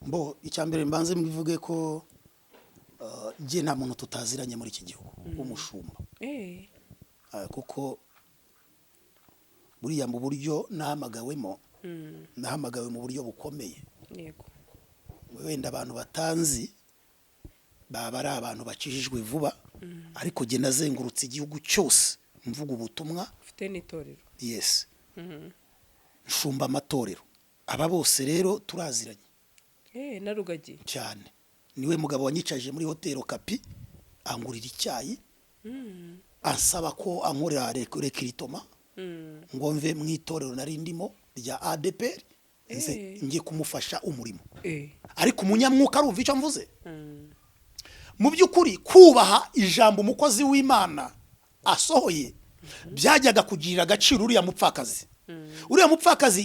Mbo icyambere mbanze mbivuge ko je nta muntu tutaziranye muri iki gihugu umushumba kuko buriya mu buryo nahamagawemo nahamagawe mu buryo bukomeye yego wenda abantu batanzi baba ari abantu bakijijwe vuba ariko je nazengurutse igihugu cyose mvuga ubutumwa ufite n'itorero yes nshumba amatorero aba bose rero turaziranye na rugagi cyane niwe mugabo wanyicaje muri hoteli Kapi angurira icyayi asaba ko ankorera rekiritoma ngo mve mu itorero nari ndimo rya ADPR ngiye kumufasha umurimo ariko umunyamwuka arumva icyo mvuze mu by'ukuri kubaha ijambo umukozi w'Imana asohoye byajyaga kugirira agaciro uriya mupfakazi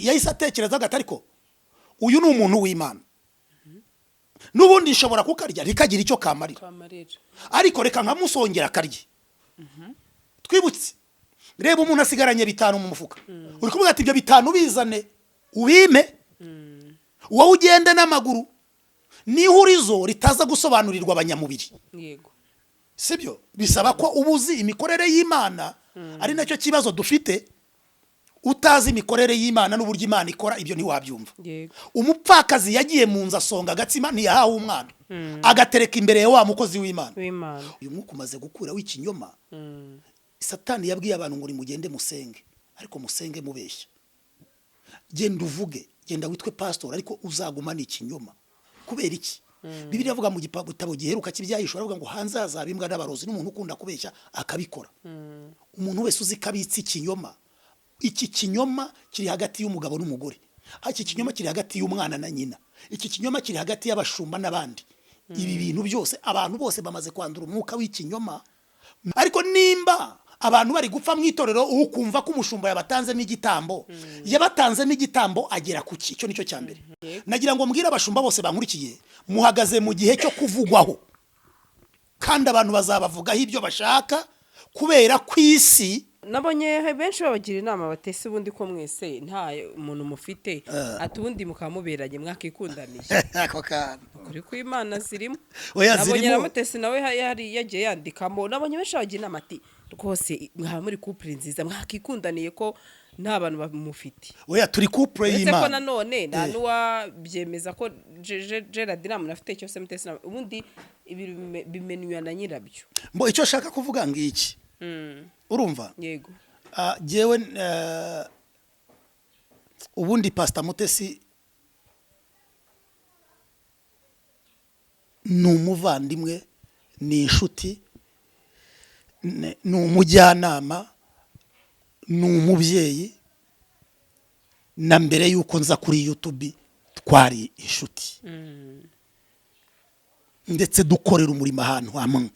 yahise atekereza gatariko uyu ni umuntu w'Imana nubundi nshobora kukarya rikagira icyo kamarira ariko reka nkamusongera akarye twibutse reba umuntu asigaranye 5 mu mufuka uri kuvuga ati ibyo 5 bizane ubime wowe ugende n'amaguru n'ihurizo ritaza gusobanurirwa abanyamubiri yego sibyo bisaba ko ubuzi imikorere y'Imana ari nacyo kibazo dufite utazi imikorere y'Imana n'uburyo Imana ikora ibyo ntiwabyumva umupfakazi yagiye mu nza songa agatsima ntiyahawe umwana agatereka imbere ya wa mukozi w'Imana uyu mwuka umaze gukura w'ikinyoma Satani yabwiye abantu ngo mugende musenge ariko musenge mubeshya genda uvuge genda witwe pastor ariko uzagumana ikinyoma kubera iki Bibiliya avuga mu gitabo giheruka cy'ibyahishura avuga ngo hanze hazabimbwa n'abarozi n'umuntu ukunda kubeshya akabikora umuntu wese uzi kabitsi ikinyoma iki kinyoma kiri hagati y'umugabo n'umugore iki kinyoma kiri hagati y'umwana na nyina iki kinyoma kiri hagati y'abashumba n'abandi ibi bintu byose abantu bose bamaze kwandura umwuka w'ikinyoma ariko nimba abantu bari gupfa mu itorero ukumva ko umushumba yabatanze n'igitambo yabatanze n'igitambo agera ku cyo nicyo cyambere nagira ngo mbwira abashumba bose bankurikiye muhagaze mu gihe cyo kuvugwaho kandi abantu bazabavugaho ibyo bashaka kubera kwisi nabonye benshi babagira inama batese ubundi ko mwese nta umuntu mufite atubundi mukamuberanye mwakikundaniye ako kana kuri kw'Imana zirimo oya nabonye ramutese nawe yari yagiye yandikamo nabonye benshi babagira inama ati rwose mwaba muri couple nziza mwakikundaniye ko nta bantu bamufite oya turi couple y'Imana ko nanone nta nuwa byemeza ko Gerard namwe afite cyose mutese ubundi bimenywa na nyirabyo mbo icyo shaka kuvuga ngiki urumva yego jewe ubundi Pastor Mutesi ni umuvandimwe ni inshuti ni umujyanama ni umubyeyi na mbere yuko nza kuri YouTube twari inshuti ndetse dukorera umurimo ahantu hamwe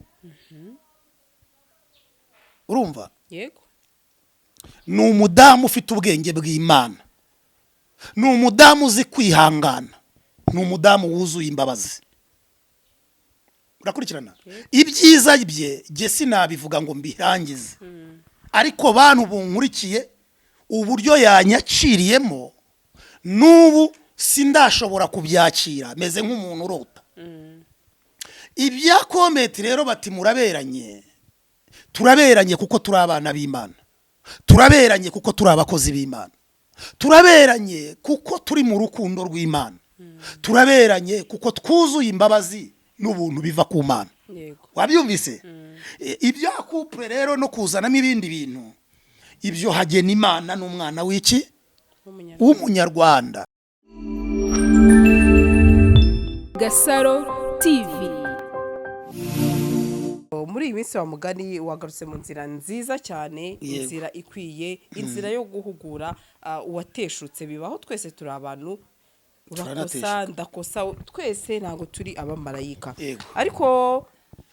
urumva yego ni umudamu ufite ubwenge bw'Imana ni umudamu uzi kwihangana ni umudamu wuzuye imbabazi urakurikirana ibyiza bye je sinabivuga ngo mbihangize ariko bantu bunkurikiye uburyo yanyaciriyemo n'ubu sindashobora kubyakira meze nk'umuntu urota ibya komenti rero bati muraberanye turaberanye kuko turi abana b'Imana turaberanye kuko turi abakozi b'Imana turaberanye kuko turi mu rukundo rw'Imana turaberanye kuko twuzuye imbabazi n'ubuntu biva ku Mana wabyumvise ibya couple rero no kuzanamo ibindi bintu ibyo hagena Imana n'umwana w'iki w'umunyarwanda Gasaro TV muri iyi minsi wa mugani wagarutse mu nzira nziza cyane inzira ikwiye inzira yo guhugura uwateshutse bibaho twese turi abantu urakosa ndakosa twese ntago turi abamarayika ariko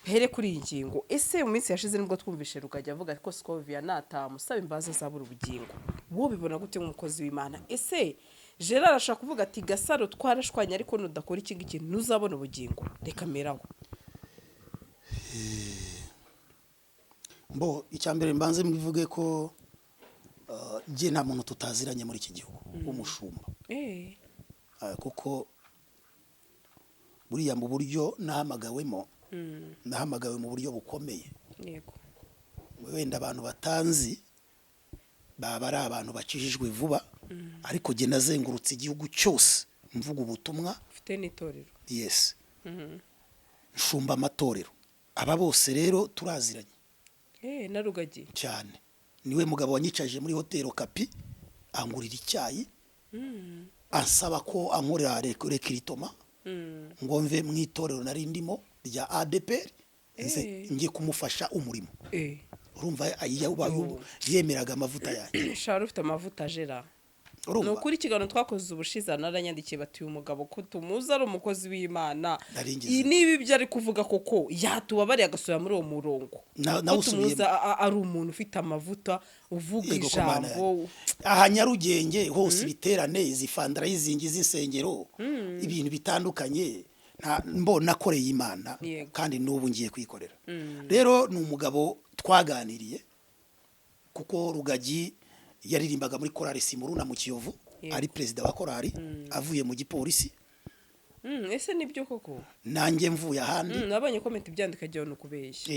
here kuri iyi ngingo ese mu minsi yashize nibwo twumvishe rukajya avuga ko Scovia natamusaba imbazo zabura ubugingo wo bibona gute nk'umukozi w'Imana ese Gerard arashaka kuvuga ati Gasaro twarashwanye ariko nudakora iki ngiki ntuzabona ubugingo reka meraho mbo icyambere mbanze mbivuge ko je nta muntu tutaziranye muri iki gihugu umushumba kuko buriya mu buryo nahamagawemo nahamagawe mu buryo bukomeye yego wenda abantu batanzi baba ari abantu bakijijwe vuba ariko jye nazengurutse igihugu cyose mvuga ubutumwa ufite n'itorero yes nshumba amatorero aba bose rero turaziranye na rugagi cyane niwe mugabo wanyicaje muri hoteli Kapi angurira icyayi ansaba ko ankorera rekiritoma ngo mve mu itorero nari ndimo rya ADPR ngiye kumufasha umurimo urumva yemeraga amavuta yanjye shara ufite amavuta jera no kuri kigano twakoze ubushiza naranyandikiye bati uyu mugabo ko tumuza ari umukozi w'Imana niba ibyo ari kuvuga koko yatubabariye agasubira muri uwo murongo tumuza ari umuntu ufite amavuta uvuga ijambo aha Nyarugenge hose ibiterane izifandara yizingi z'isengero ibintu bitandukanye mbona koreye Imana kandi n'ubu ngiye kwikorera rero ni umugabo twaganiriye kuko Rugagi yaririmbaga muri korali Simuruna mu Kiyovu ari president wa korali avuye mu gipolisi ese nibyo koko nanjye mvuye ahandi nabonye comment byandika jya no kubeshya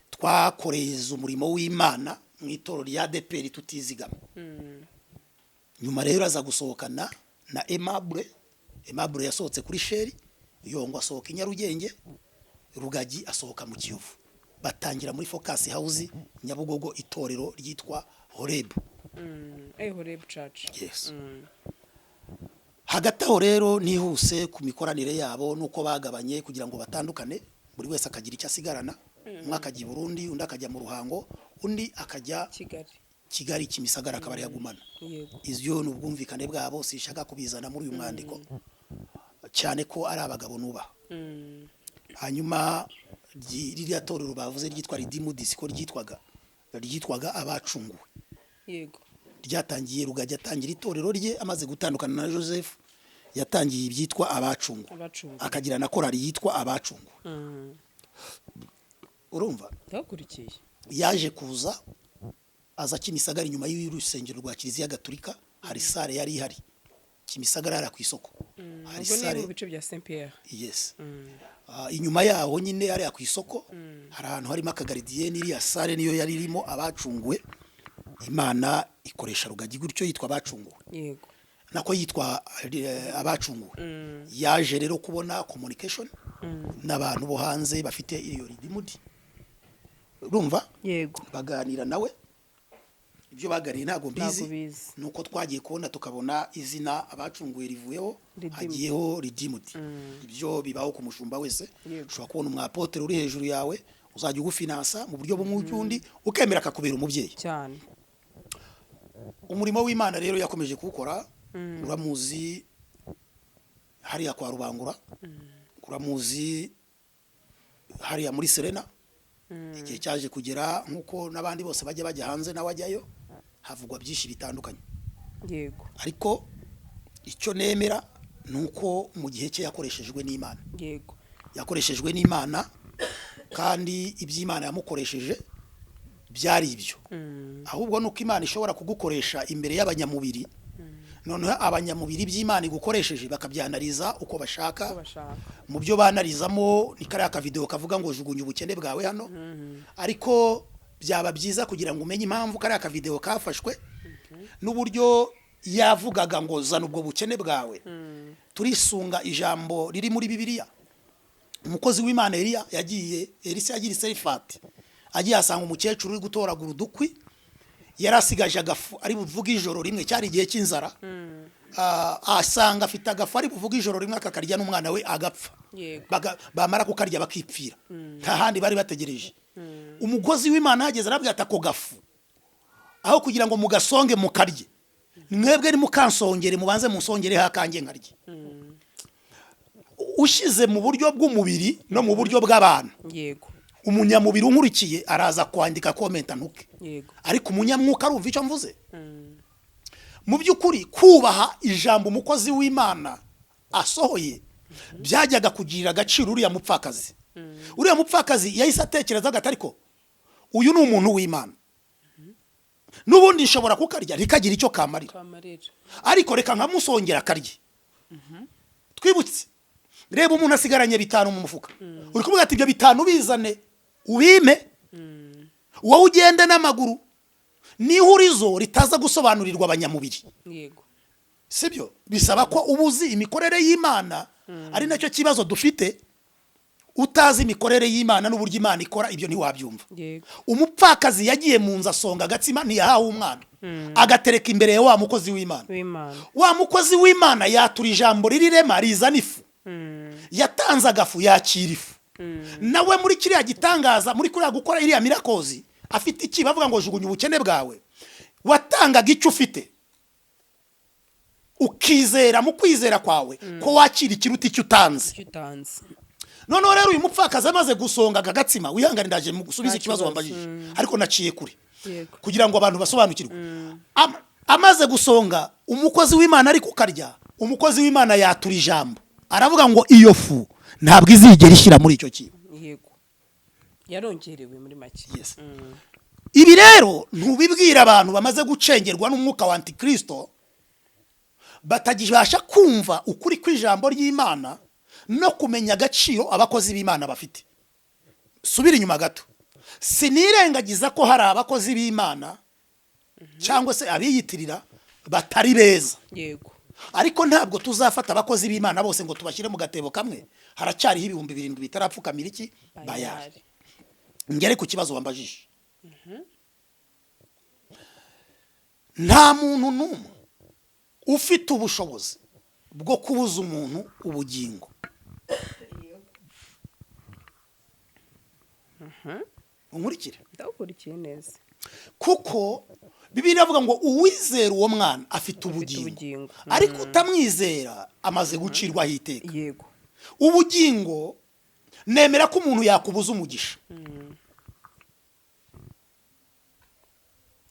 twakoreza umurimo w'Imana mu itorero rya ADPR tutizigama nyuma rero aza gusohokana na Aimable yasohotse kuri Sheri yongo asohoka Nyarugenge Rugagi asohoka mu Kiyovu batangira muri Focus House Nyabugogo itorero ryitwa Horeb Horeb Church yes hagati aho rero nihuse ku mikoranire yabo nuko bagabanye kugira ngo batandukane buri wese akagira icyo asigarana umwe akajya i Burundi undi akajya mu Ruhango undi akajya Kigali Kimisagara akabari yagumana izyo n'ubwumvikane bwabo sishaka kubizana muri uyu mwandiko cyane ko ari abagabo nuba hanyuma ririya torero bavuze ryitwa Ridimudisi ko ryitwaga abacunguwe yego ryatangiye Rugagi atangira itorero rye amaze gutandukana na Joseph yatangiye ibyitwa abacunguwe akagira na korali yitwa abacunguwe urumva ndakurikiye yaje kuza aza Kimisagara inyuma y'urusengero rwa Kiliziya Gatolika hari sare yari ihari Kimisagara yari ku isoko hari sare mu bice bya Saint Pierre yes inyuma yaho nyine yari ku isoko hari ahantu harimo akagaridiye n'iriya sare niyo yari irimo abacunguwe Imana ikoresha Rugagi gutyo yitwa abacunguwe yego nako yitwa abacunguwe yaje rero kubona communication n'abantu bo hanze bafite iyo ridimudi urumva yego baganira nawe ibyo bagariye ntago mbizi nuko twagiye kubona tukabona izina abacunguye rivuyeho hagiyeho ridimudi ibyo bibaho ku mushumba wese ushobora kubona umwapotere uri hejuru yawe uzajya ugufinansa mu buryo bumwe ukemera akakubera umubyeyi cyane umurimo w'Imana rero yakomeje kuwukora uramuzi hariya kwa Rubangura uramuzi hariya muri Serena igihe cyaje kugera nkuko nabandi bose bajya hanze nawe ajyayo havugwa byinshi bitandukanye yego ariko icyo nemera nuko mu gihe cye yakoreshejwe n'Imana yego yakoreshejwe n'Imana kandi iby'Imana yamukoresheje byari ibyo ahubwo nuko Imana ishobora kugukoresha imbere y'abanyamubiri noneho abanyamubiri by'Imana igukoresheje bakabyanariza uko bashaka mu byo banarizamo ni kariya ka video kavuga ngo jugunya ubukene bwawe hano ariko byaba byiza kugira ngo umenye impamvu kariya ka video kafashwe n'uburyo yavugaga ngo zana ubwo bukene bwawe turisunga ijambo riri muri Bibiliya umukozi w'Imana Elisa yagira Serifati agiye asanga umukecuru uri gutoragura udukwi yarasigaje agafu ari buvuga ijoro rimwe cyari igihe cy'inzara asanga afite agafu ari buvuga ijoro rimwe akakarya n'umwana we agapfa bamara kukarya bakipfira nta handi bari bategereje umugozi w'Imana hageze arabwira ati ako gafu aho kugira ngo mugasonge mukarye mwebwe ni mukansongere mubanze musongere hakange nkarye ushize mu buryo bw'umubiri no mu buryo bw'abantu yego umunyamubiri unkurikiye araza kwandika komenta ntuke yego ariko umunyamwuka arumva icyo mvuze mu by'ukuri kubaha ijambo umukozi w'Imana asohoye byajyaga kugirira agaciro uriya mupfakazi yahise atekereza ati ariko uyu ni umuntu w'Imana n'ubundi nshobora kukarya rikagira icyo kamarira ariko reka nkamusongera akarye twibutse reba umuntu asigaranye 5 mu mufuka uri kuvuga ati ibyo 5 bizane ubime wowe ugende n'amaguru n'ihurizo ritaza gusobanurirwa abanyamubiri yego sibyo bisaba ko ubuzi imikorere y'Imana ari nacyo kibazo dufite utazi imikorere y'Imana n'uburyo Imana ikora ibyo ntiwabyumva umupfakazi yagiye mu nzu asonga agatsima ntiyahawe umwana agatereka imbere ya wa mukozi w'Imana wa mukozi w'Imana yatura ijambo ririrema rizana ifu yatanze agafu yakira ifu nawe muri kiriya gitangaza muri kuriya gukora iriya mirakozi afite iki bavuga ngo jugunya ubukene bwawe watangaga icyo ufite ukizera mu kwizera kwawe ko wakira ikiruta icyo utanze noneho rero uyu mupfakazi amaze gusonga agatsima wihangane ndaje mu gusubiza ikibazo wambajije ariko naciye kure kugira ngo abantu basobanukirwe amaze gusonga umukozi w'Imana ari kukarya umukozi w'Imana yatura ijambo aravuga ngo iyo fu ntabwo izigera ishyira muri icyo kintu yego yarongerewe muri make ibi rero ntubibwira abantu bamaze gucengerwa n'umwuka wa antikristo batagibasha kumva ukuri kw'ijambo ry'Imana no kumenya agaciro abakozi b'Imana bafite subira inyuma gato sinirengagiza ko hari abakozi b'Imana cyangwa se abiyitirira batari beza yego ariko ntabwo tuzafata abakozi b'Imana bose ngo tubashyire mu gatebo kamwe haracyariho 7,000 bitarapfukamira iki bayari ngere ku kibazo wambajije nta muntu n'umwe ufite ubushobozi bwo kubuza umuntu ubugingo unkurikire ndakurikiye neza kuko Bibiliya avuga ngo uwizera uwo mwana afite ubugingo ariko utamwizera amaze gucirwaho iteka yego ubugingo nemera ko umuntu yakubuza umugisha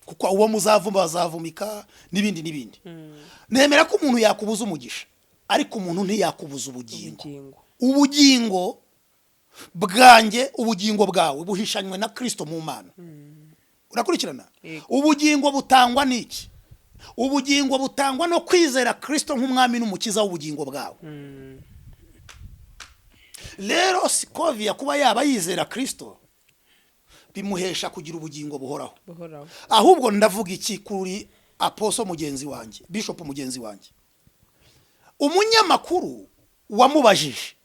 kuko uwo muzavumba bazavumika n'ibindi nemera ko umuntu yakubuza umugisha ariko umuntu ntiyakubuza ubugingo bwanjye ubugingo bwawe buhishanywe na Kristo mu Mana urakurikirana ubugingo butangwa n'iki ubugingo butangwa no kwizera Kristo nk'umwami n'umukiza w'ubugingo bwawe rero sikovia kuba yaba yizera Kristo bimuhesha kugira ubugingo buhoraho ahubwo ndavuga iki kuri apostle mugenzi wanjye bishop mugenzi wanjye umunyamakuru wamubajije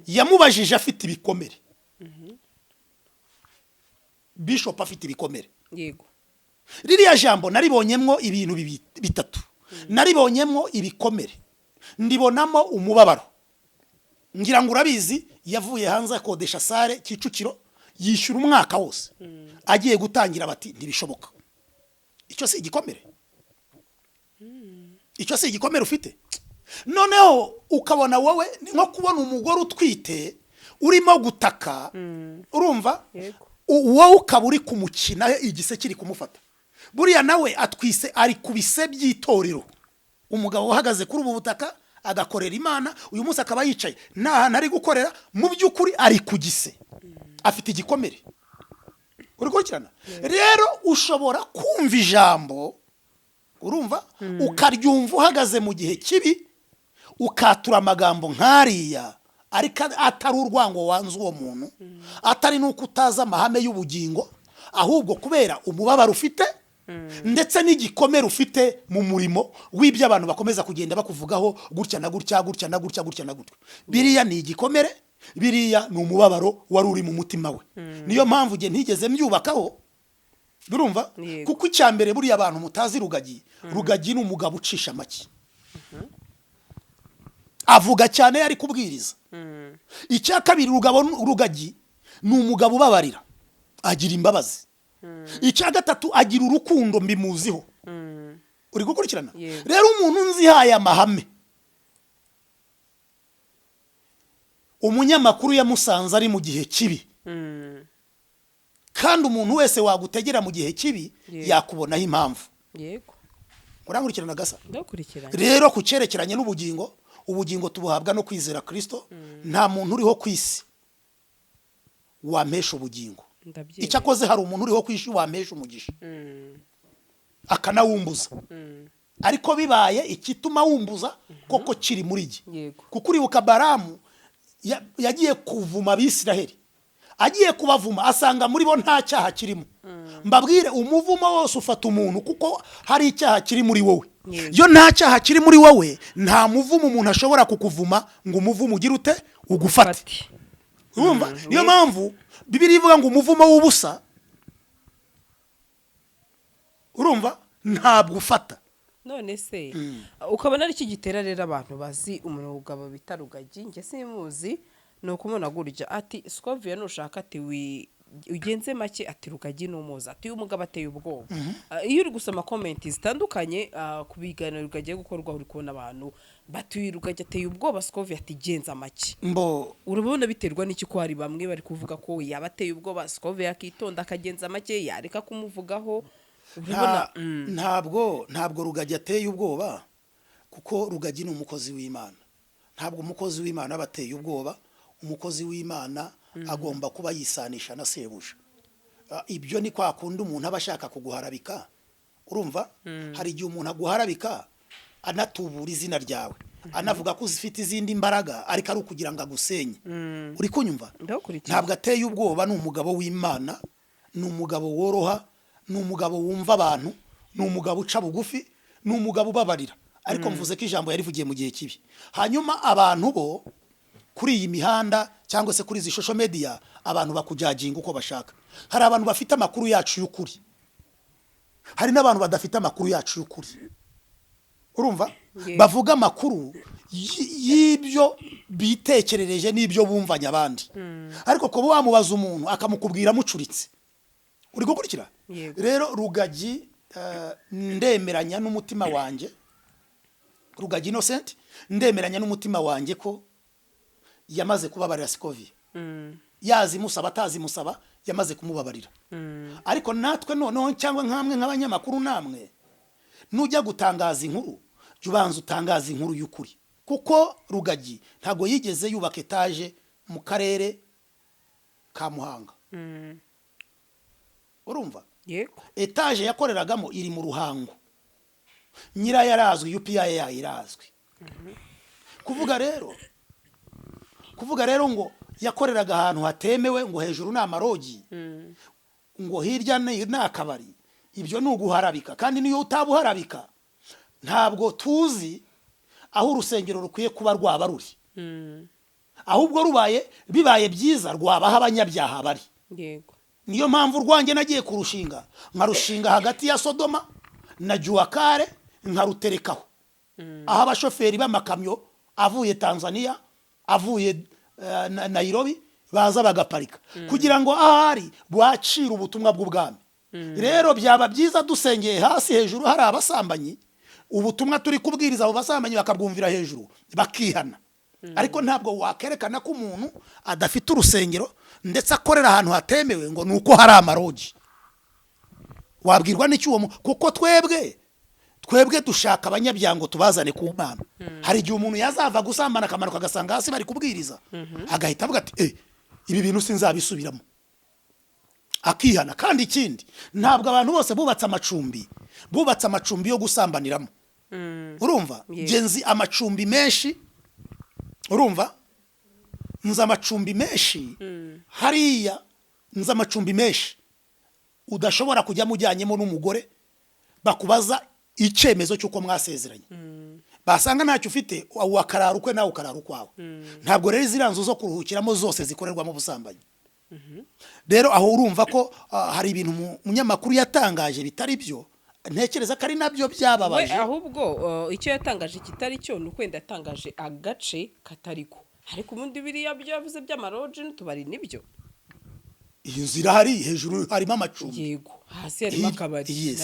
yamubajije afite ibikomere bishop afite ibikomere yego ririya jambo naribonyemwo ibintu bitatu naribonyemwo ibikomere ndibonamo umubabaro ngira ngo urabizi yavuye hanze akodesha sare Kicukiro yishyura umwaka wose agiye gutangira bati ntibishoboka icyo si igikomere ufite noneho ukabona wowe nko kubona umugore utwite urimo gutaka urumva wowe ukaba uri kumukina igise kiri kumufata buriya nawe atwise ari kubise by'itorero umugabo uhagaze kuri ubu butaka agakorera Imana uyu munsi akaba yicaye nta ntari gukorera mu by'ukuri ari kugise afite igikomere uri kurikirana rero ushobora kumva ijambo urumva ukaryumva uhagaze mu gihe kibi ukatura amagambo nkariya ariko atari urwango wanze uwo muntu atari nuko utaza amahame y'ubugingo ahubwo kubera umubabaro ufite ndetse n'igikomere ufite mu murimo w'ibyo abantu bakomeza kugenda bakuvugaho gutya na gutya biriya ni igikomere biriya ni umubabaro wari uri mu mutima we niyo mpamvu nge ntigeze mbyubakaho urumva kuko icyambere buriya abantu mutazi rugagi ni umugabo ucisha make avuga cyane yari kubwiriza icya kabiri rugagi ni umugabo ubabarira agira imbabazi icya gatatu agira urukundo mbimuziho uri gukurikirana rero umuntu nzihaye amahame umunyamakuru yamusanze ari mu gihe kibi kandi umuntu wese wagutegera mu gihe kibi yakubonaho impamvu yego urankurikirana gasa ndakurikirana rero ku cyerekeranye n'ubugingo ubugingo tubuhabwa no kwizera Kristo nta muntu uriho kwisi wampesha ubugingo icyakoze hari umuntu uriho kwisi wampesha umugisha akanawumbuza ariko bibaye ikituma wumbuza koko kiri muri gi Yego. kuko uribuka Baramu yagiye kuvuma Abisiraheli, agiye kubavuma asanga muri bo nta cyaha kirimo. Mbabwire umuvumo wose ufata umuntu kuko hari icyaha kiri muri wowe. Yo nta cyaha kiri muri wowe, nta muvumo umuntu ashobora kukuvuma ngo umuvumo ugire ute ugufate. Urumva? Niyo mpamvu Bibiliya ivuga ngo umuvumo w'ubusa, urumva, ntabwo ufata. None se ukabona ari gitera rero abantu bazi umugabo bita Rugagi, nge simuzi, no kumona gurya ati Scovia nushaka ati ugenze make ati Rugagi n'umuza ati umugabo ateye ubwoba. Iyo uri gusoma comment zitandukanye ku biganiro Rugagi gukorwa uri kubona abantu batuye Rugagi ateye ubwoba, Scovia ati genza make. Mbo urabona biterwa n'iki ko hari bamwe bari kuvuga ko yabateye ubwoba, Scovia akitonda akagenza make yareka kumuvugaho. Ntabwo Rugagi ateye ubwoba kuko Rugagi ni umukozi w'Imana. Ntabwo umukozi w'Imana abateye ubwoba. Umukozi w'Imana agomba kuba yisanisha na sebuja. Ibyo ni kwa kundi umuntu aba ashaka kuguharabika. Urumva? Hari igihe umuntu aguharabika anatubura izina ryawe, anavuga ko uzifite izindi imbaraga ariko ari ukugira ngo agusenye. Uri kunyumva? Ntabwo ateye ubwoba, ni umugabo w'Imana, ni umugabo woroha, ni umugabo wumva abantu, ni umugabo uca bugufi, ni umugabo ubabarira. Ariko mvuze ko ijambo yarivugiye mu gihe kibi. Hanyuma abantu bo kuri iyi mihanda cyangwa se kuri izi social media abantu bakujaginga uko bashaka. Hari abantu bafite amakuru yacu y'ukuri, hari n'abantu badafite amakuru yacu y'ukuri. Urumva? Bavuga amakuru y'ibyo bitekerereje n'ibyo bumvanye abandi. Ariko ko wamubaza umuntu akamukubwira mucuritse, uri gukurikira? Rero Rugagi ndemeranya n'umutima wanjye, Rugagi Innocent ndemeranya n'umutima wanjye ko yamaze kubabarira Scovia. Yazi musaba atazi musaba yamaze kumubabarira. Ariko natwe noneho cyangwa nkamwe nk'abanyamakuru namwe nujya gutangaza inkuru jubanza utangaza inkuru y'ukuri, kuko Rugagi ntago yigeze yubaka etaje mu karere ka Muhanga. Urumva? Yego. Etaje yakoreragamo iri mu Ruhango, nyira yarazwi, UPI yayirazwi. Kuvuga rero ngo yakoreraga ahantu hatemewe, ngo hejuru ni amarogi, ngo hirya ni akabari, ibyo ni uguharabika. Kandi niyo utabuharabika ntabwo tuzi aho urusengero rukwiye kuba rwaba ruri. Ahubwo bibaye byiza rwabaho abanyabyaha bari. Yego. Niyo mpamvu rwanjye nagiye kurushinga, nkarushinga hagati ya Sodoma na Juakare, nkaruterekaho aho abashoferi b'amakamyo avuye Tanzania, avuye Nairobi baza bagaparika, kugira ngo ahari bwacira ubutumwa bw'ubwami. Rero byaba byiza dusengeye hasi, hejuru hari abasambanyi, ubutumwa turi kubwiriza abo basambanyi bakabwumvira hejuru bakihana. Ariko ntabwo wakerekana ko umuntu adafite urusengero ndetse akorera ahantu hatemewe ngo nuko hari amarogi. Wabwirwa n'iki uwo kuko twebwe dushaka abanyabyango tubazane ku Mana. Hari igihe umuntu yazava gusambana akamanuka agasanga hasi bari kubwiriza, agahita avuga ati ibi bintu sinzabisubiramo, akihana. Kandi ikindi, ntabwo abantu bose bubatse amacumbi yo gusambaniramo. Urumva? Genzi amacumbi menshi, urumva? Nza amacumbi menshi hariya, nza amacumbi menshi udashobora kujya mujyanyemo n'umugore bakubaza icyemezo cy'uko mwasezeranye. Basanga ntacyo ufite, wakarara ukwe nawe ukarara ukwawe. Ntabwo rero iziranzo zo kuruhukiramo zose zikorerwamo ubusambanyi. Rero aho urumva ko hari ibintu umunyamakuru yatangaje bitari byo, ntekereza ko ari nabyo byababaje. Ahubwo icyo yatangaje kitari cyo nukwenda yatangaje agace katariko. Ariko ubundi biriya byavuze by'amaroji n'utubari nibyo. Iyo nzira hari hejuru harimo amacumbi. Yego, hasi harimo akabari.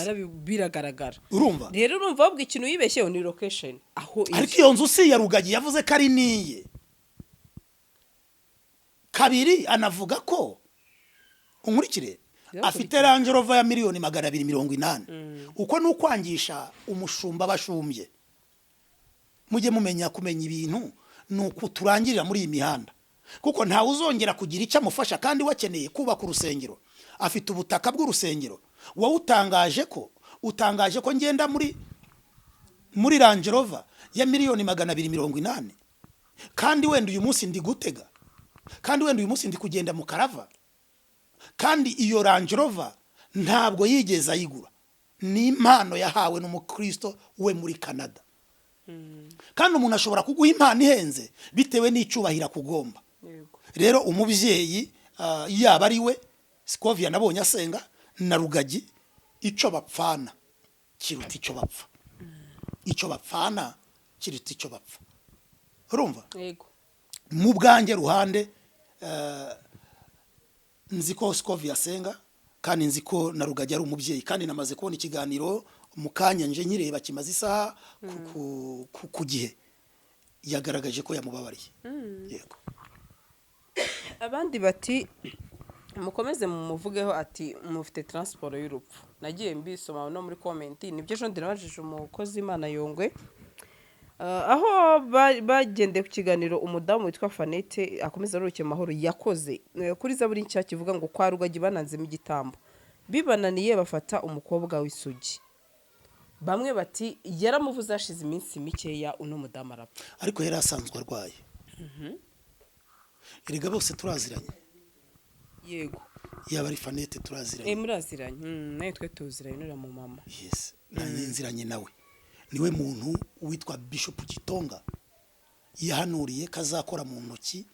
Biragaragara. Urumva? Rero urumva ahubwo ikintu yibeshyeho ni location. Ariko iyo nzu si ya Rugagi yavuze ko ari niye. Kabiri anavuga ko unkurikire afite Range Rover ya miliyoni 280. Uko n'ukwangisha umushumba bashumbye. Mujye mumenya kumenya ibintu nuko turangirira muri iyi mihanda, kuko ntawe uzongera kugira icyo amufasha kandi wakeneye kubaka urusengero. Afite ubutaka bw'urusengero, wowe utangaje ko ngenda muri muri Range Rover ya miliyoni 280, kandi wenda uyu munsi ndi gutega, kandi wenda uyu munsi ndi kugenda mu karava, kandi iyo Range Rover ntabwo yigeze ayigura, ni impano yahawe n'umukristo we muri Canada. Kandi umuntu ashobora kuguha impano ihenze bitewe n'icyubahiro kugomba. Rero umubyeyi yaba ari we Scovia nabonye asenga na Rugagi, icyo bapfana kiruta icyo bapfa, icyo bapfana kiruta icyo bapfa. Urumva? Yego. Mu bwanjye ruhande nzi ko Scovia asenga, kandi nzi ko na Rugagi ari umubyeyi, kandi namaze kubona ikiganiro mu kanya nje nyireba kimaze isaha ku gihe yagaragaje ko yamubabariye. Yego. Abandi bati mukomeze mumuvugeho ati mufite transport y'urupfu. Nagiye mbisoma no muri comment, nibyo jo ndirabajije umukozi Imana Yongwe aho bagende ku kiganiro umudamu witwa Fanete akomeza aruke mahoro yakoze kuri zaburi nshya kivuga ngo kwa Rugagi bananzemo igitambo bibananiye bafata umukobwa w'isugi. Bamwe bati yaramuvuze ashize iminsi mikeya uno mudamu arapfa, ariko yari asanzwe arwaye. Erega bose turaziranye. Yego. Yaba ari Fanete turaziranye. Muraziranye. Nayo twe tuziranye nura mu mama. Yes. Nanziranye nawe. Niwe muntu witwa Bishop Kitonga yahanuriye kazakora mu ntoki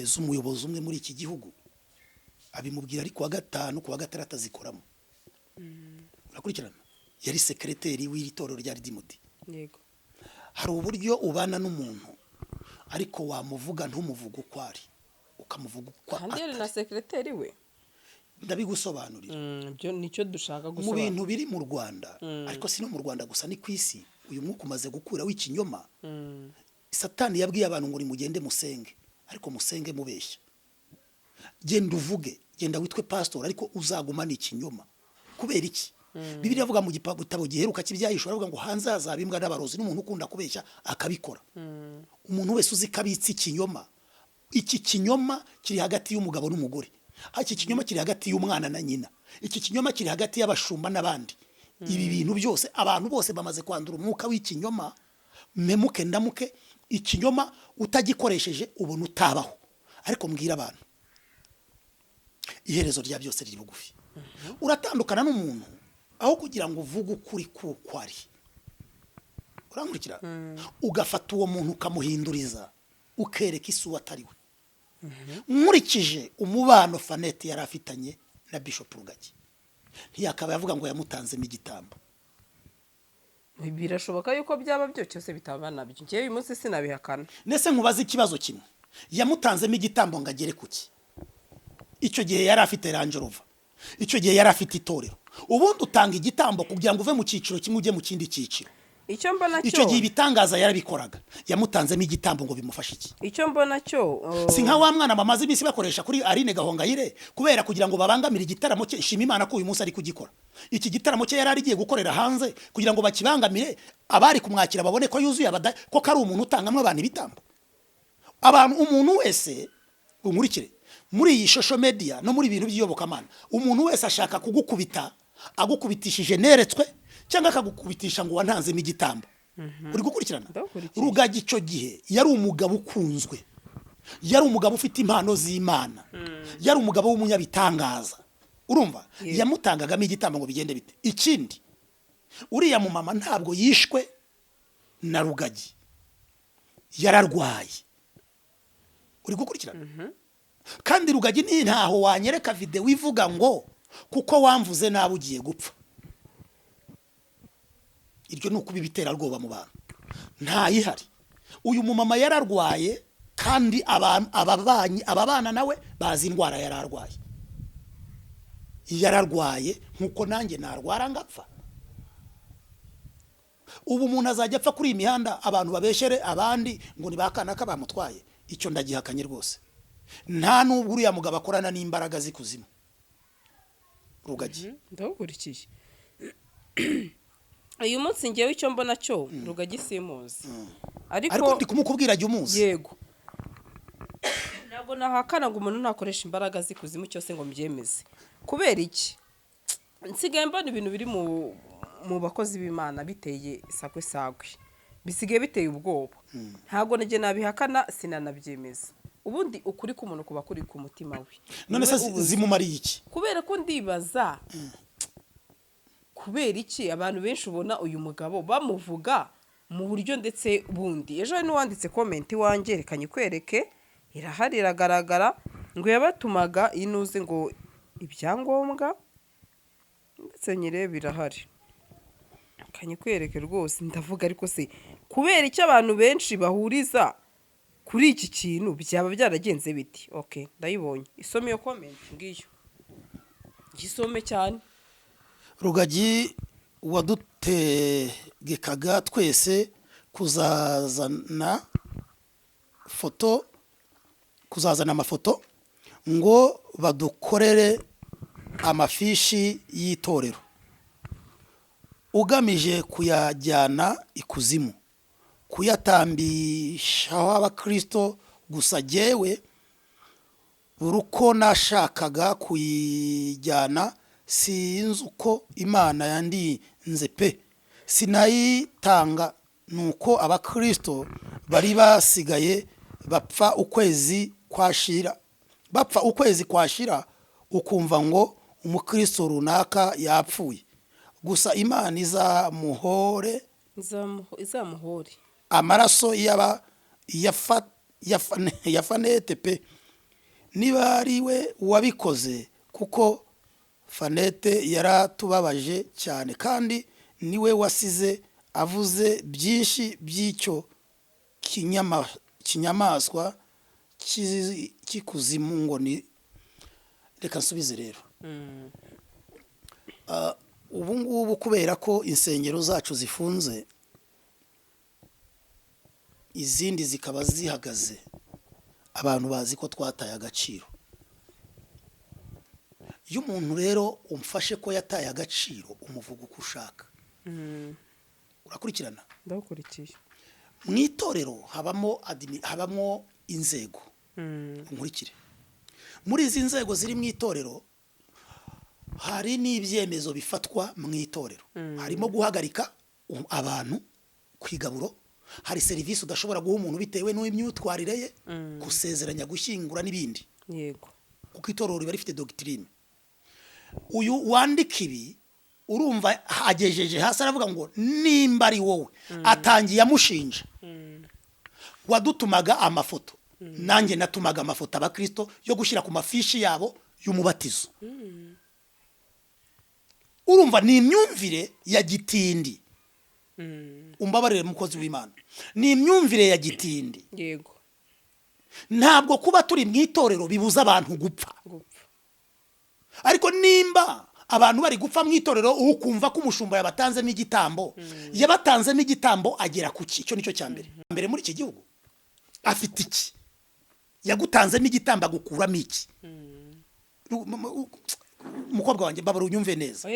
z'umuyobozi umwe muri iki gihugu. Abimubwira ari kuwa gatanu kuwa gatandatu azikoramo. Urakurikirana? Yari secretary w'iri torero rya Ridimudi. Yego. Hari uburyo ubana n'umuntu ariko wamuvuga ntumuvuga uko ari, ukamuvuga uko atari. Kandi na secretary we ndabigusobanurira. Byo nicyo dushaka gusobanura. Mu bintu biri mu Rwanda, ariko si no mu Rwanda gusa ni kwisi, uyu mwuka umaze gukura w'ikinyoma. Satani yabwiye abantu ngo mugende musenge, ariko musenge mubeshya. Genda uvuge, genda witwe pastor, ariko uzagumana ikinyoma. Kubera iki? Bibiliya avuga mu gitabo giheruka cy'ibyahisho aravuga ngo hanze hazabimbwa n'abarozi n'umuntu ukunda kubeshya akabikora. Umuntu wese uzi kabitsi ikinyoma. Iki kinyoma kiri hagati y'umugabo n'umugore. Iki kinyoma kiri hagati y'umwana na nyina. Iki kinyoma kiri hagati y'abashumba n'abandi. Ibi bintu byose abantu bose bamaze kwandura umwuka w'ikinyoma. Memuke ndamuke ikinyoma utagikoresheje ubona utabaho. Ariko mbwira abantu iherezo rya byose riri bugufi. Uratandukana n'umuntu aho kugira ngo uvuge ukuri kuko ari. Urankurikira? Ugafata uwo muntu ukamuhinduriza ukereka isu atari we. Nkurikije umubano Fanete yari afitanye na Bishop Rugagi, ntiyakaba yavuga ngo yamutanzemo igitambo. Birashoboka yuko byaba byo cyose bitabana byo. Ngiye uyu munsi sinabihakana. Nese nkubaza ikibazo kimwe. Yamutanzemo igitambo ngagere kuki? Icyo gihe yari afite Range Rover. Icyo gihe yari afite itorero. Ubundi utanga igitambo kugira ngo uve mu cyiciro kimwe ujye mu kindi cyiciro. Icyo mbona cyo. Icyo gihe bitangaza yarabikoraga. Yamutanzemo igitambo ngo bimufashe iki? Icyo mbona cyo. Si nka wa mwana bamaze iminsi bakoresha kuri Aline Gahongayire kubera kugira ngo babangamire igitaramo cye. Shima Imana ko uyu munsi ari kugikora. Iki gitaramo cye yari arigiye gukorera hanze kugira ngo bakibangamire abari kumwakira babone ko yuzuye ko kari umuntu utangamwe abantu ibitambo. Abantu umuntu wese umurikire muri iyi social media no muri ibintu by'iyobokamana, umuntu wese ashaka kugukubita agukubitishije neretswe cyangwa akagukubitisha ngo wantanze igitambo. Uri gukurikirana? Rugagi icyo gihe yari umugabo ukunzwe, yari umugabo ufite impano z'Imana, yari umugabo w'umunyabitangaza. Urumva? Yamutangagamo igitambo ngo bigende bite. Ikindi uriya mu mama ntabwo yishwe na Rugagi, yararwaye. Uri gukurikirana? Kandi Rugagi ni ntaho wanyereka video ivuga ngo kuko wamvuze nawe ugiye gupfa. Iryo nuko bibitera rwoba mu bantu. Nta yihari. Uyu mumama yararwaye kandi ababana nawe bazi indwara yararwaye. Yararwaye nkuko nanjye narwara ngapfa. Ubu umuntu azajya apfa kuri imihanda abantu babeshere abandi ngo nibakana ka bamutwaye. Icyo ndagihakanye rwose. Nta nubwo uriya mugabo akorana n'imbaraga zikuzimu. Rugagi ndagukurikiye. Uyu munsi ngewe icyo mbona cyo Rugagi simuzi. Ariko ndi kumukubwira jya umuzi. Yego. Ntabwo nahakana ngo umuntu nakoresha imbaraga zikuzimu cyose ngo mbyemeze. Kubera iki? Nsigaye mbona ibintu biri mu bakozi b'Imana biteye sakwe sakwe bisigaye biteye ubwoba ntago nage nabihakana sinanabyemeza ubundi ukuri k'umuntu kuba kuri ku mutima we none se zimumariye iki kubera ko ndibaza kubera iki abantu benshi ubona uyu mugabo bamuvuga mu buryo ndetse bundi ejo n'uwanditse comment wanjye rekanye kwereke irahari iragaragara ngo yabatumaga inuze ngo ibyangombwa ndetse nyire birahari kanye kwereke rwose ndavuga ariko se kubera icyo abantu benshi bahuriza kuri iki kintu byaba byaragenze biti okay ndayibonye isome yo comment ngiyo gisome cyane Rugagi wadutegekaga twese kuzazana amafoto ngo badukorere amafishi y'itorero ugamije kuyajyana ikuzimu kuyatambishaho abakristo gusa jyewe buruko nashakaga kuyijyana sinzi uko Imana yandinze pe sinayitanga nuko abakristo bari basigaye bapfa ukwezi kwashira ukumva ngo umukristo runaka yapfuye gusa Imana izamuhore amaraso yafanete pe niba ari we wabikoze kuko fanete yaratubabaje cyane kandi niwe wasize avuze byinshi by'icyo kinyamaswa kikuzimu ngo ni reka nsubize rero ubu ngubu kubera ko insengero zacu zifunze izindi zikaba zihagaze abantu bazi ko twataye agaciro iyo umuntu rero umfashe ko yataye agaciro umuvuga uko ushaka urakurikirana ndakurikiye mu itorero habamo inzego nkurikire muri izi nzego ziri mu itorero hari n'ibyemezo bifatwa mu itorero harimo guhagarika abantu kwigaburo hari serivisi udashobora guha umuntu bitewe n'imyitwarire ye gusezeranya gushyingura n'ibindi yego kuko itorero riba rifite doctrine uyu wandika ibi urumva hagejeje hasi aravuga ngo nimba ari wowe atangiye amushinja wadutumaga amafoto nanjye natumaga amafoto abakristo yo gushyira ku mafishi yabo y'umubatizo urumva ni imyumvire ya gitindi umbabarire mukozi w'Imana ni imyumvire ya gitindi yego ntabwo kuba turi mu itorero bibuza abantu gupfa ariko nimba abantu bari gupfa mu itorero ukumva ko umushumba yabatanzemo igitambo yabatanzemo igitambo agera ku cyo nicyo cya mbere muri iki gihugu afite iki yagutanzemo igitambo agukuramo iki mukobwa wanjye babara unyumve neza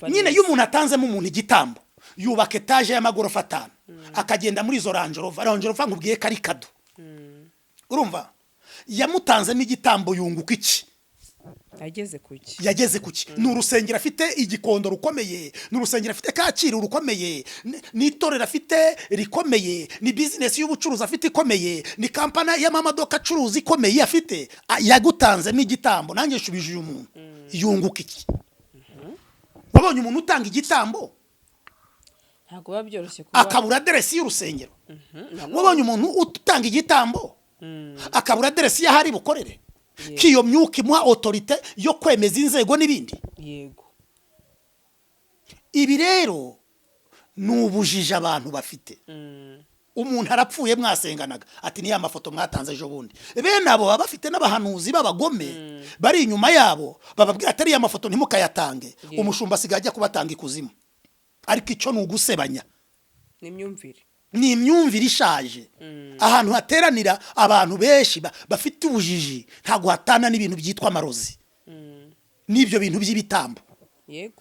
nyine iyo umuntu atanzemo umuntu igitambo yubaka etaje y'amagorofa 5 akagenda muri izo Range Rover nkubwiye kari kado urumva yamutanzemo igitambo yunguka iki yageze kuki ni urusengero afite igikondo rukomeye ni urusengero afite Kacyiru rukomeye ni itorero afite rikomeye ni business y'ubucuruzi afite ikomeye ni kampani y'amamodoka acuruza ikomeye afite yagutanzemo igitambo nanjye nshubije uyu muntu yunguka iki wabonye umuntu utanga igitambo ntago babyoroshye kuba akabura aderesi y'urusengero wabonye umuntu utanga igitambo akabura aderesi y'ahari bukorere kiyo myuka imuha autorite yo kwemeza inzego n'ibindi yego ibi rero nubujije abantu bafite umuntu arapfuye mwasenganaga ati ni ya mafoto mwatanze ejo bundi bene abo baba bafite n'abahanuzi b'abagome bari inyuma yabo bababwira atari ya mafoto ntimukayatange umushumba asigaye ajya kubatanga ikuzimu ariko icyo ni ugusebanya ni imyumvire ishaje ahantu hateranira abantu benshi bafite ubujiji ntago hatana n'ibintu byitwa amarozi n'ibyo bintu by'ibitambo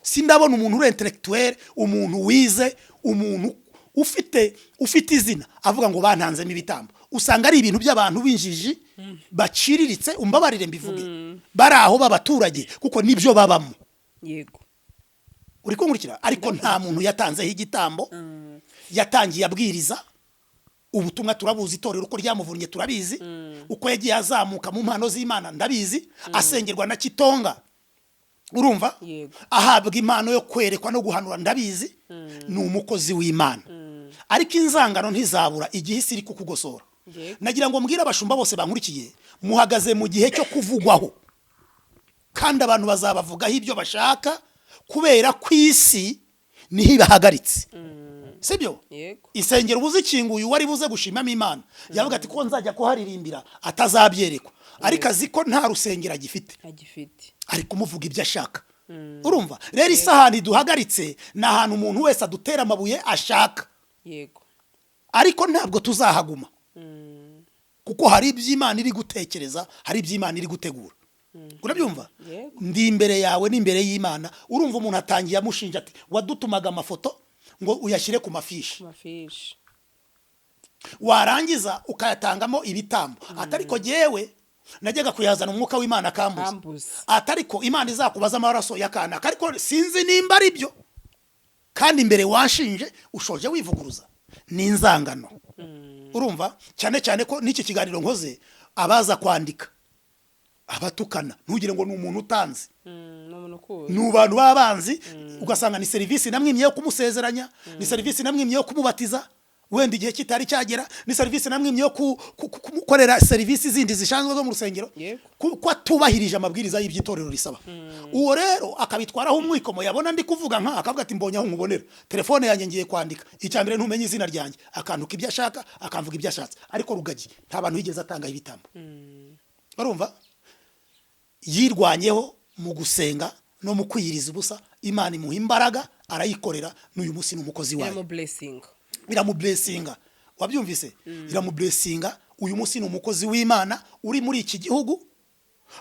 sindabona umuntu uri intellectuel umuntu wize umuntu ufite izina avuga ngo bantanzemo ibitambo usanga ari ibintu by'abantu b'injiji baciriritse umbabarire mbivuge bari aho b'abaturage kuko nibyo babamo yego uri kunkurikira ariko nta muntu yatanzeho igitambo yatangiye abwiriza ubutumwa turabuzi itorero uko ryamuvunnye turabizi uko yagiye azamuka mu mpano z'Imana ndabizi asengerwa na Kitonga urumva ahabwa impano yo kwerekwa no guhanura ndabizi ni umukozi w'Imana ariko inzangano ntizabura igihe isi iri kukugosora nagira ngo mbwira abashumba bose bankurikiye muhagaze mu gihe cyo kuvugwaho kandi abantu bazabavugaho ibyo bashaka kubera ko isi niho ibahagaritse sibyo isengero ubuzikinguye uwari buze gushimamo Imana yavuga ati ko nzajya kuharirimbira atazabyerekwa ariko azi ko nta rusengero agifite ari kumuvuga ibyo ashaka urumva rero isahani duhagaritse ni ahantu umuntu wese adutera amabuye ashaka ariko ntabwo tuzahaguma kuko hari iby'Imana iri gutekereza hari iby'Imana iri gutegura urabyumva ndi imbere yawe n'imbere y'Imana urumva umuntu atangiye amushinja ati wadutumaga amafoto ngo uyashyire ku mafishi warangiza ukayatangamo ibitambo atariko jewe najyaga kuyazana umwuka w'Imana kambuza atariko Imana izakubaza amaraso yakana ariko sinzi nimba ari byo kandi imbere washinje ushoje wivuguruza ni inzangano urumva cyane cyane ko n'iki kiganiro nkoze abaza kwandika abatukana ntugire ngo ni umuntu utanze ni abantu babanzi ugasanga ni serivisi namwimye yo kumusezeranya ni serivisi namwimye yo kumubatiza wenda igihe kitari cyagera ni serivisi namwimye yo kumukorera serivisi zindi zishanzwe zo mu rusengero ko atubahirije amabwiriza y'ibyitorero risaba uwo rero akabitwaraho umwikomo yabona ndi kuvuga nka akavuga ati mbonye aho nkubonera telefone yanjye ngiye kwandika icyambere ntumenye izina ryanjye akanduka ibyo ashaka akamvuga ibyo ashatse ariko rugagi nta bantu yigeze atanga ibitambo barumva yirwanyeho mu gusenga no mu kwiyiriza ubusa Imana imuha imbaraga arayikorera n'uyu munsi n'umukozi wayo biramublessinga wabyumvise biramublessinga uyu munsi n'umukozi w'Imana uri muri iki gihugu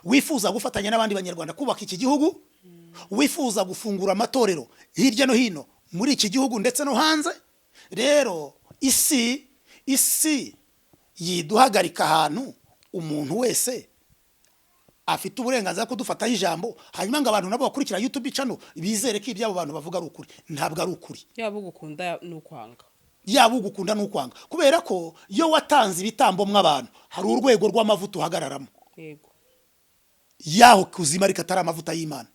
wifuza gufatanya n'abandi banyarwanda kubaka iki gihugu wifuza gufungura amatorero hirya no hino muri iki gihugu ndetse no hanze rero isi yiduhagarika ahantu umuntu wese afite uburenganzira kudufataho ijambo hanyuma ngo abantu nabo bakurikira YouTube channel bizere ko ibyabo bantu bavuga ari ukuri ntabwo ari ukuri yabo gukunda n'ukwanga kubera ko iyo watanze ibitambo mw'abantu hari urwego rw'amavuta uhagararamo yaho kuzima ariko atari amavuta y'Imana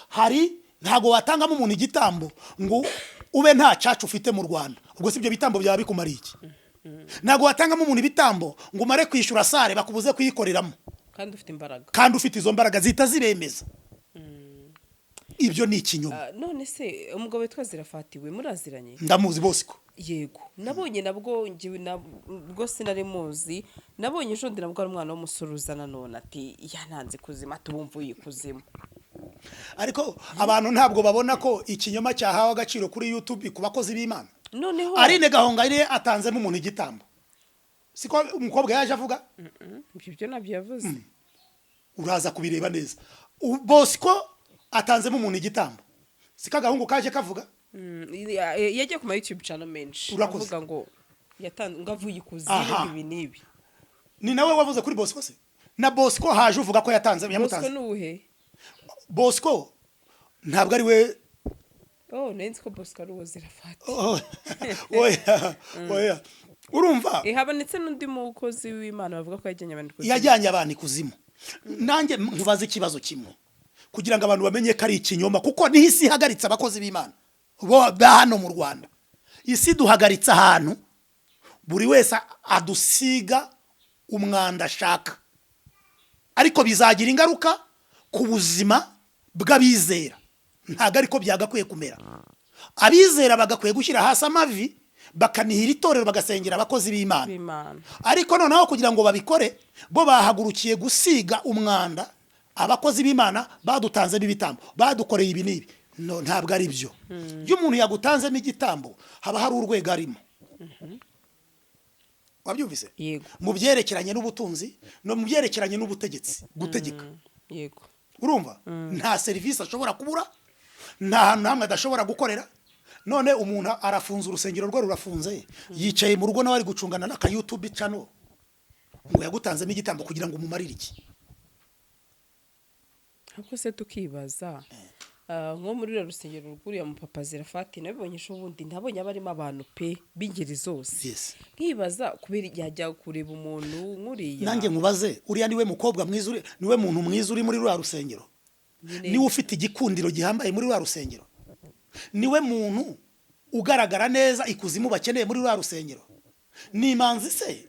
hari ntago watangamo umuntu igitambo ngo ube nta cacu ufite mu Rwanda ubwo sibyo bitambo byaba bikumara iki ntago watangamo umuntu ibitambo ngo umare kwishura sare bakubuze kuyikoreramo kandi ufite izo mbaraga zita ziremeza ibyo ni ikinyoma none se umugabo witwa Zirafatiwe muraziranye ndamuzi bose ko yego nabonye nabwo ngiwe nabwo sinari muzi nabonye ejo ndi nabwo ari umwana w'umusuruza nanone ati yananze kuzima tubumva uyikuzima ariko abantu ntabwo babona ko ikinyoma cyahawe agaciro kuri YouTube ku bakozi b'Imana noneho Arine Gahongayire atanzemo umuntu igitambo siko umukobwa yaje avuga ibyo nabyo yavuze uraza kubireba neza Bosco atanzemo umuntu igitambo sika gahungu kaje kavuga yagiye ku YouTube channel menshi avuga ngo ngavuye kuzira ibi nibi ni nawe wavuze kuri Bosco se na Bosco haje uvuga ko yatanze yamutanze Bosco nuhe Bosco ntabwo ari we nenzi ko Bosco ari Zirafati oya urumva habonetse n'undi mukozi w'Imana bavuga ko yajyanye abantu kuzimu nanjye nkubaza ikibazo kimwe kugira ngo abantu bamenye ko ari ikinyoma kuko niho isi ihagaritse abakozi b'Imana bo hano mu Rwanda isi duhagaritse ahantu buri wese adusiga umwanda ashaka ariko bizagira ingaruka ku buzima bw'abizera ntago ariko byagakwiye kumera abizera bagakwiye gushyira hasi amavi bakanihira itorero bagasengera abakozi b'Imana ariko noneho kugira ngo babikore bo bahagurukiye gusiga umwanda abakozi b'Imana badutanze ibitambo badukoreye ibi nibi no ntabwo ari byo iyo umuntu yagutanze n'igitambo haba hari urwego arimo wabyumvise mu byerekeranye n'ubutunzi no mu byerekeranye n'ubutegetsi gutegeka yego urumva nta serivisi ashobora kubura nta hantu hamwe adashobora gukorera none umuntu arafunze urusengero rwe rurafunze yicaye mu rugo nawe ari gucungana n'aka YouTube channel ngo yagutanzemo igitambo kugira ngo umumarire iki ahubwo se tukibaza nko muri ruriya rusengero rwuriya mu papa Zerafati nabibonye ejo bundi ntabonye abarimo abantu pe b'ingeri zose nkibaza kubera yajya kureba umuntu nkuriya nanjye nkubaze uriya niwe mukobwa mwiza niwe muntu mwiza uri muri ruriya rusengero niwe ufite igikundiro gihambaye muri ruriya rusengero niwe muntu ugaragara neza ikuzimu bakeneye muri ruriya rusengero ni imanzi se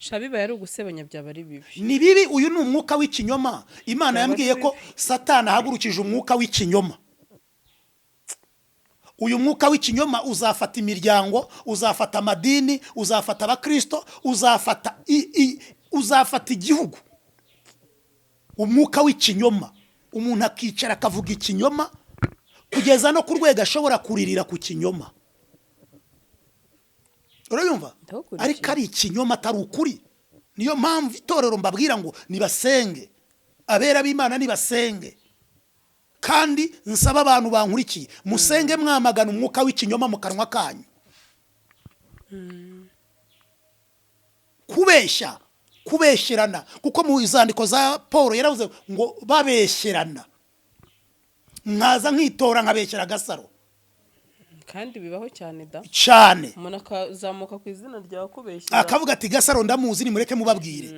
shabiba yari ugusebanya byaba ari bibi ni bibi uyu ni umwuka w'ikinyoma Imana yambwiye ko Satani ahagurukije umwuka w'ikinyoma uyu mwuka w'ikinyoma uzafata imiryango uzafata amadini uzafata abakristo uzafata igihugu umwuka w'ikinyoma umuntu akicara akavuga ikinyoma kugeza no ku rwego ashobora kuririra ku kinyoma urayumva ariko ari ikinyoma atari ukuri niyo mpamvu itorero mbabwira ngo nibasenge abera b'Imana nibasenge kandi nsaba abantu bankurikiye musenge mwamagana umwuka w'ikinyoma mu kanwa kanyu kubesherana kuko mu izandiko za Paul yaravuze ngo babesherana mwaza nkitora nkabeshyera Gasaro kandi bibaho cyane da cyane umuntu akazamuka ku izina ryawe kubeshyira akavuga ati Gasaro ndamuzi ni mureke mubabwire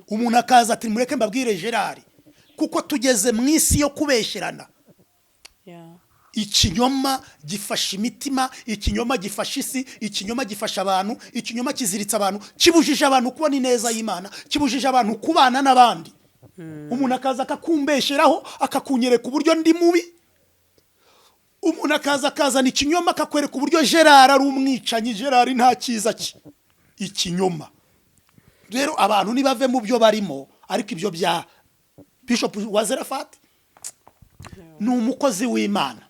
umuntu akaza ati mureke mbabwire Gerard kuko tugeze mu isi yo kubesherana ikinyoma gifasha imitima ikinyoma gifasha isi ikinyoma gifasha abantu ikinyoma kiziritsa abantu kibujije abantu kubona ineza y'Imana kibujije abantu kubana n'abandi umuntu akaza akakumbesheraho akakunyereka uburyo ndi mubi umuntu akazana ikinyoma akakwereka uburyo Gerard ari umwicanyi Gerard nta cyiza cye ikinyoma rero abantu nibave mu byo barimo ariko ibyo bya Bishop wa Zerafati ni umukozi w'Imana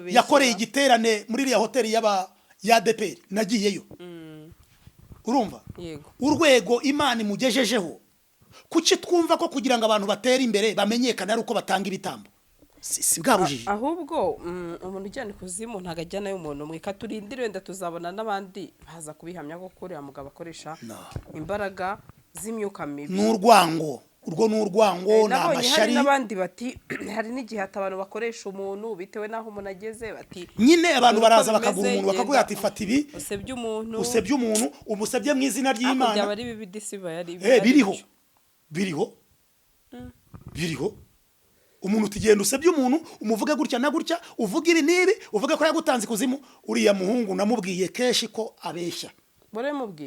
yakoreye igiterane muri iriya hoteli ya DPR nagiyeyo urumva urwego Imana imugejejeho kuki twumva ko kugira ngo abantu batera imbere bamenyekana ari uko batanga ibitambo si bwabujije ahubwo umuntu ujyana kuzimu ntagajyana y'umuntu mwika turindire wenda tuzabona n'abandi baza kubihamya ko kuriya mugabo akoresha imbaraga z'imyuka mibi n'urwango urwo n'urwango n'amashari n'abandi bati hari n'igihe abantu bakoresha umuntu bitewe naho umuntu ageze bati nyine abantu baraza bakagura umuntu bakaguha ati fata ibi usebye umuntu umusebye mu izina ry'Imana byaba ari bibi disiba yari biriho umuntu utigenda usebye umuntu umuvuga gutya na gutya uvuga ibi nibi uvuga ko yagutanze kuzimu uriya muhungu namubwiye keshi ko abeshya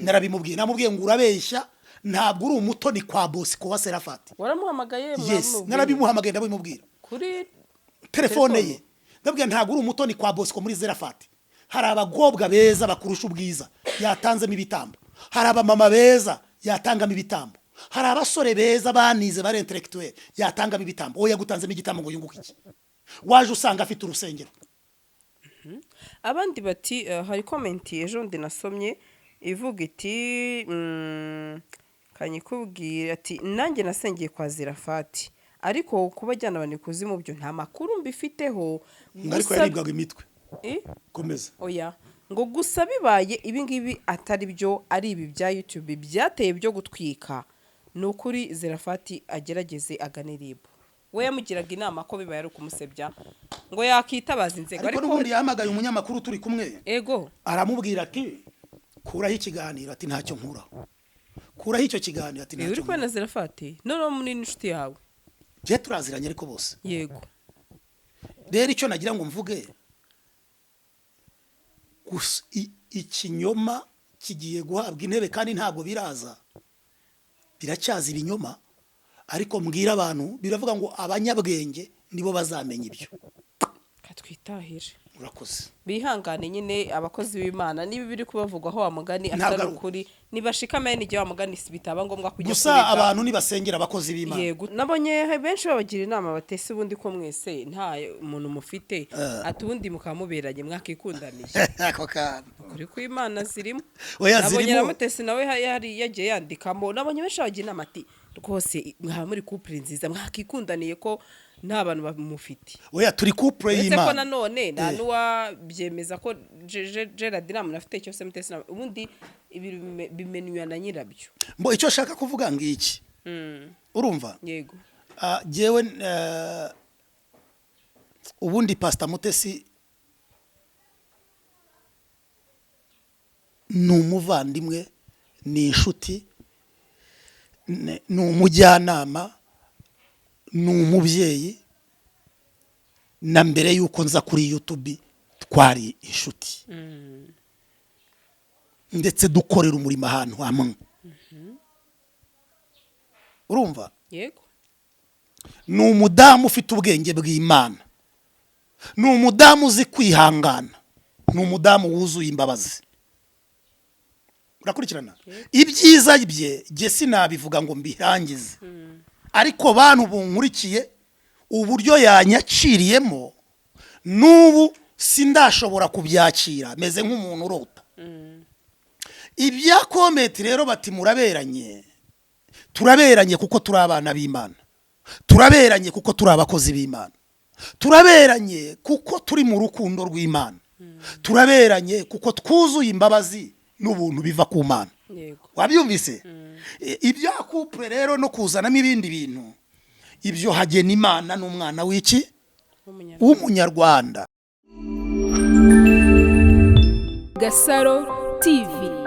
narabimubwiye namubwiye ngo urabeshya ntabwo uri umutoni kwa bosi kwa Serafati waramuhamagaye narabimuhamagaye ndabimubwira kuri telefone ye ndabwiye ntabwo uri umutoni kwa bosi ko muri Serafati hari abagobwa beza bakurusha ubwiza yatanzemo ibitambo hari abamama beza yatangamo ibitambo hari abasore beza banize bare intellectuel yatangamo ibitambo oya gutanzemo igitambo ngo yunguke iki waje usanga afite urusengero abandi bati hari comment ejo ndi nasomye ivuga iti kanyikubwira ati nanjye nasengeye kwa Zerafati ariko kuba jyana abantu kuzimu byo nta makuru mbifiteho ariko yaribwaga imitwe komeza oya ngo gusa bibaye ibi ngibi atari byo ari ibi bya YouTube byateye byo gutwika nukuri Zerafati agerageze aganiribo we yamugiraga inama ko bibaye ari kumusebya ngo yakitabaza inzego ariko n'ubundi yahamagaye umunyamakuru turi kumwe ego aramubwira ati kuraho ikiganiro ati ntacyo nkuraho kuraho icyo kiganiro ati ntacyo uri kwa Zerafati none muri inshuti yawe je turaziranye ariko bose yego rero icyo nagira ngo mvuge ikinyoma kigiye guhabwa intebe kandi ntabwo biraza biracyaza ibinyoma ariko mbwira abantu biravuga ngo abanyabwenge nibo bazamenya ibyo katwitahire urakoze bihangane nyine abakozi b'Imana niba biri kubavugwaho wa mugani atari ukuri nibashikame n'igihe wa mugani bitaba ngombwa kujya gusa abantu nibasengera abakozi b'Imana yego nabonye benshi babagira inama batese ubundi ko mwese nta umuntu mufite atubundi mukamuberanye mwakikundaniye ako kana kuri ku Imana zirimo oya nabonye ramutese nawe yari yagiye yandikamo nabonye benshi babagira inama ati rwose mwaba muri couple nziza mwakikundaniye ko nta bantu bamufite oya turi couple y'Imana ese ko nanone nta nuwa byemeza ko Gerard namuntu afite cyose mutese ubundi bimenywa na nyirabyo mbo icyo shaka kuvuga ngiki urumva yego jewe ubundi PST Mutesi ni umuvandimwe, ni inshuti, ni umujyanama, ni umubyeyi, na mbere yuko nza kuri YouTube twari inshuti, ndetse dukorera umurimo ahantu hamwe. Urumva? Yego. Ni umudamu ufite ubwenge bw'Imana, ni umudamu uzi kwihangana, ni umudamu wuzuye imbabazi. Urakurikirana? Ibyiza bye je sinabivuga ngo mbirangize, ariko bantu bunkurikiye uburyo yanyaciriyemo n'ubu sindashobora kubyakira, meze nk'umuntu urota. Ibya comment rero bati muraberanye, turaberanye kuko turi abana b'Imana, turaberanye kuko turi abakozi b'Imana, turaberanye kuko turi mu rukundo rw'Imana, turaberanye kuko twuzuye imbabazi n'ubuntu biva ku Mana. Wabyumvise? Ibya couple rero no kuzanamo ibindi bintu, ibyo hagena Imana n'umwana w'iki w'umunyarwanda. Gasaro TV.